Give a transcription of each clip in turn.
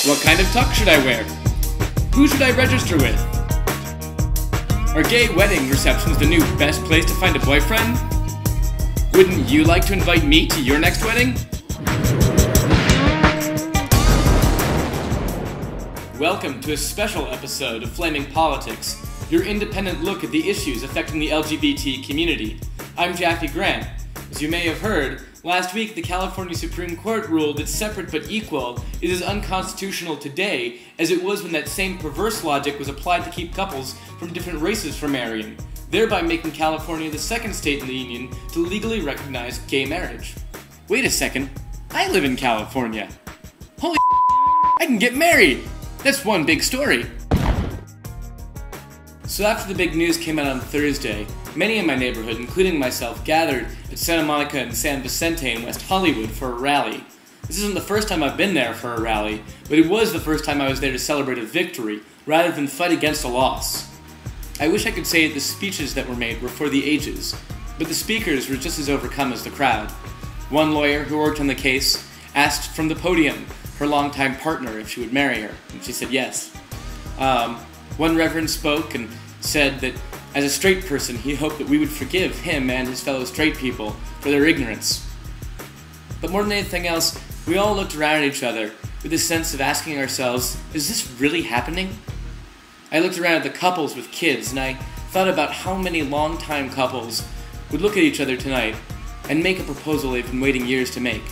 What kind of tux should I wear? Who should I register with? Are gay wedding receptions the new best place to find a boyfriend? Wouldn't you like to invite me to your next wedding? Welcome to a special episode of Flaming Politics, your independent look at the issues affecting the LGBT community. I'm Jackie Grant. As you may have heard, last week the California Supreme Court ruled that separate but equal is as unconstitutional today as it was when that same perverse logic was applied to keep couples from different races from marrying, thereby making California the second state in the union to legally recognize gay marriage. Wait a second, I live in California. Holy I can get married! That's one big story. So after the big news came out on Thursday, many in my neighborhood, including myself, gathered at Santa Monica and San Vicente in West Hollywood for a rally. This isn't the first time I've been there for a rally, but it was the first time I was there to celebrate a victory, rather than fight against a loss. I wish I could say the speeches that were made were for the ages, but the speakers were just as overcome as the crowd. One lawyer who worked on the case asked from the podium her longtime partner if she would marry her, and she said yes. One reverend spoke and said that as a straight person, he hoped that we would forgive him and his fellow straight people for their ignorance. But more than anything else, we all looked around at each other with a sense of asking ourselves, is this really happening? I looked around at the couples with kids, and I thought about how many long-time couples would look at each other tonight and make a proposal they've been waiting years to make.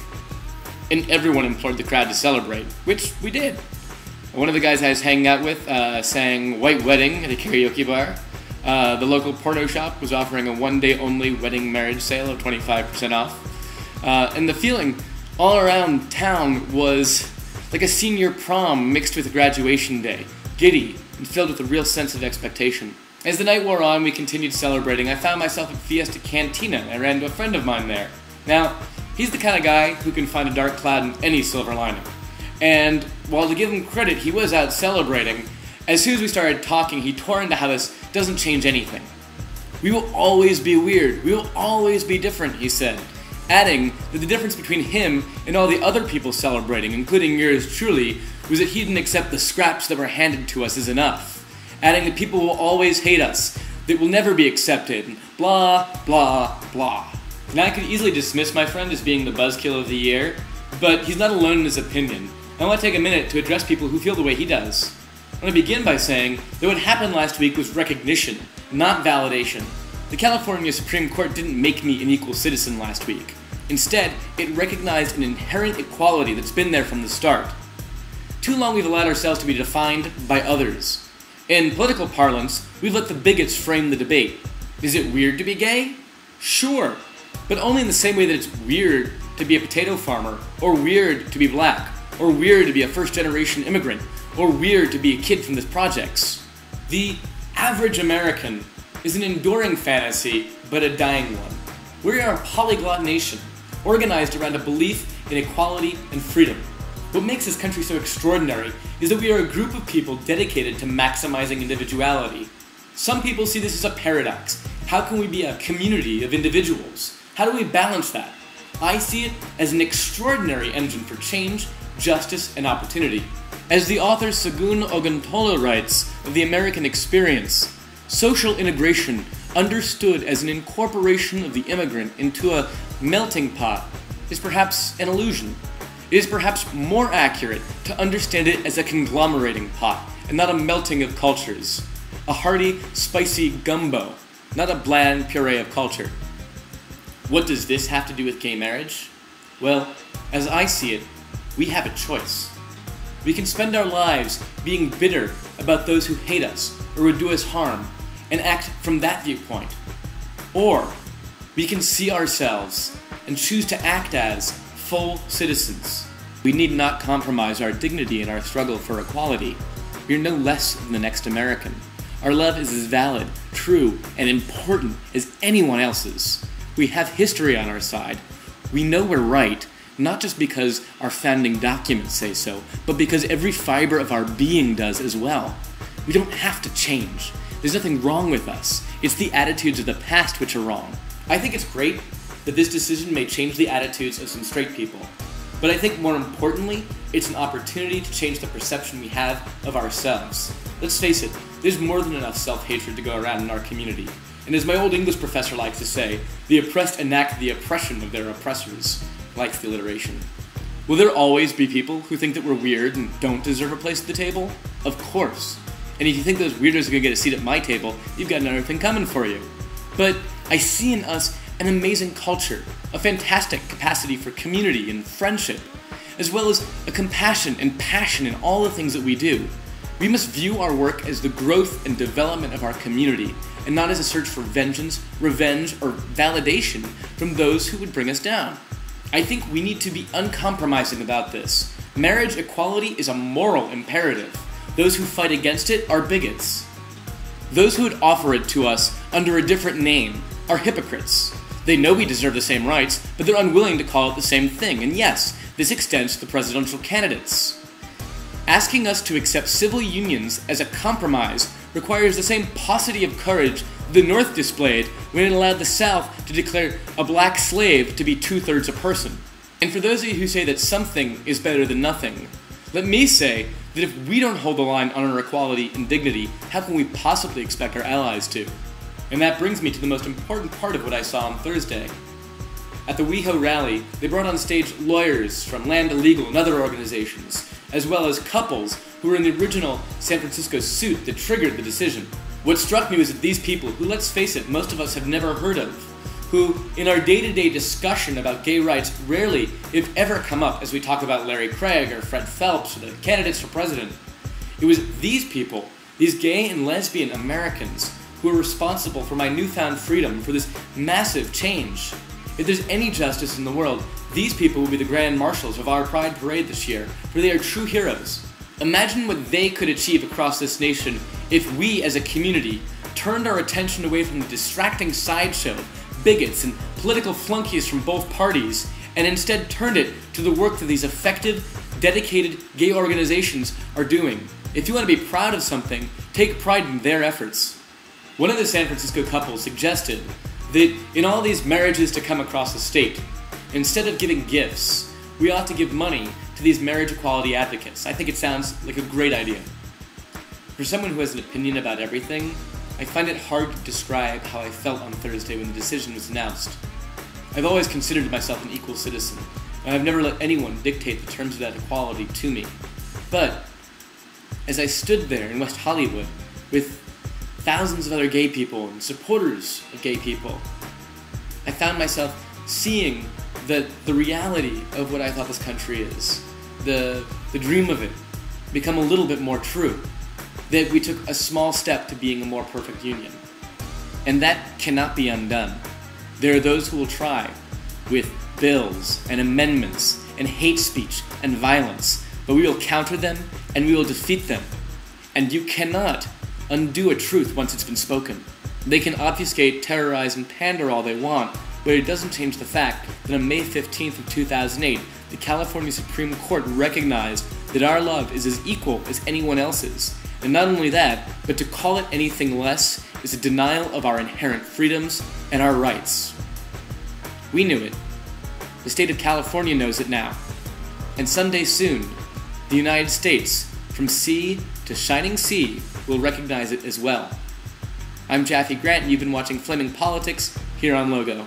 And everyone implored the crowd to celebrate, which we did. One of the guys I was hanging out with sang White Wedding at a karaoke bar. The local porno shop was offering a one-day-only wedding marriage sale of 25% off. And the feeling all around town was like a senior prom mixed with a graduation day, giddy and filled with a real sense of expectation. As the night wore on, we continued celebrating. I found myself at Fiesta Cantina, and I ran into a friend of mine there. Now, he's the kind of guy who can find a dark cloud in any silver lining. And while to give him credit, he was out celebrating, as soon as we started talking, he tore into how this doesn't change anything. We will always be weird. We will always be different, he said, adding that the difference between him and all the other people celebrating, including yours truly, was that he didn't accept the scraps that were handed to us as enough, adding that people will always hate us, that we'll never be accepted, and blah, blah, blah. Now, I could easily dismiss my friend as being the buzzkill of the year, but he's not alone in his opinion. I want to take a minute to address people who feel the way he does. I want to begin by saying that what happened last week was recognition, not validation. The California Supreme Court didn't make me an equal citizen last week. Instead, it recognized an inherent equality that's been there from the start. Too long we've allowed ourselves to be defined by others. In political parlance, we've let the bigots frame the debate. Is it weird to be gay? Sure, but only in the same way that it's weird to be a potato farmer, or weird to be black, or weird to be a first-generation immigrant, or weird to be a kid from the projects. The average American is an enduring fantasy, but a dying one. We are a polyglot nation, organized around a belief in equality and freedom. What makes this country so extraordinary is that we are a group of people dedicated to maximizing individuality. Some people see this as a paradox. How can we be a community of individuals? How do we balance that? I see it as an extraordinary engine for change, justice, and opportunity. As the author Segun Oguntola writes of the American experience, social integration, understood as an incorporation of the immigrant into a melting pot, is perhaps an illusion. It is perhaps more accurate to understand it as a conglomerating pot, and not a melting of cultures. A hearty, spicy gumbo, not a bland puree of culture. What does this have to do with gay marriage? Well, as I see it, we have a choice. We can spend our lives being bitter about those who hate us or would do us harm, and act from that viewpoint. Or we can see ourselves and choose to act as full citizens. We need not compromise our dignity in our struggle for equality. We are no less than the next American. Our love is as valid, true, and important as anyone else's. We have history on our side. We know we're right, not just because our founding documents say so, but because every fiber of our being does as well. We don't have to change. There's nothing wrong with us. It's the attitudes of the past which are wrong. I think it's great that this decision may change the attitudes of some straight people. But I think more importantly, it's an opportunity to change the perception we have of ourselves. Let's face it, there's more than enough self-hatred to go around in our community. And as my old English professor likes to say, the oppressed enact the oppression of their oppressors. Likes the alliteration. Will there always be people who think that we're weird and don't deserve a place at the table? Of course. And if you think those weirdos are going to get a seat at my table, you've got another thing coming for you. But I see in us an amazing culture, a fantastic capacity for community and friendship, as well as a compassion and passion in all the things that we do. We must view our work as the growth and development of our community, and not as a search for vengeance, revenge, or validation from those who would bring us down. I think we need to be uncompromising about this. Marriage equality is a moral imperative. Those who fight against it are bigots. Those who would offer it to us under a different name are hypocrites. They know we deserve the same rights, but they're unwilling to call it the same thing, and yes, this extends to the presidential candidates. Asking us to accept civil unions as a compromise requires the same paucity of courage the North displayed when it allowed the South to declare a black slave to be 2/3 a person. And for those of you who say that something is better than nothing, let me say that if we don't hold the line on our equality and dignity, how can we possibly expect our allies to? And that brings me to the most important part of what I saw on Thursday. At the WeHo rally, they brought on stage lawyers from Land Illegal and other organizations, as well as couples who were in the original San Francisco suit that triggered the decision. What struck me was that these people, who, let's face it, most of us have never heard of, who in our day-to-day discussion about gay rights rarely, if ever, come up as we talk about Larry Craig or Fred Phelps or the candidates for president. It was these people, these gay and lesbian Americans, who are responsible for my newfound freedom, for this massive change. If there's any justice in the world, these people will be the grand marshals of our Pride Parade this year, for they are true heroes. Imagine what they could achieve across this nation if we as a community turned our attention away from the distracting sideshow, bigots, and political flunkies from both parties, and instead turned it to the work that these effective, dedicated gay organizations are doing. If you want to be proud of something, take pride in their efforts. One of the San Francisco couples suggested that in all these marriages to come across the state, instead of giving gifts, we ought to give money to these marriage equality advocates. I think it sounds like a great idea. For someone who has an opinion about everything, I find it hard to describe how I felt on Thursday when the decision was announced. I've always considered myself an equal citizen, and I've never let anyone dictate the terms of that equality to me. But as I stood there in West Hollywood with thousands of other gay people and supporters of gay people, I found myself seeing the reality of what I thought this country is, the dream of it, become a little bit more true. That we took a small step to being a more perfect union. And that cannot be undone. There are those who will try with bills and amendments and hate speech and violence, but we will counter them and we will defeat them. And you cannot undo a truth once it's been spoken. They can obfuscate, terrorize, and pander all they want, but it doesn't change the fact that on May 15th of 2008, the California Supreme Court recognized that our love is as equal as anyone else's. And not only that, but to call it anything less is a denial of our inherent freedoms and our rights. We knew it. The state of California knows it now. And someday soon, the United States, from sea to shining sea, will recognize it as well. I'm Jaffe Grant, and you've been watching Flaming Politics here on Logo.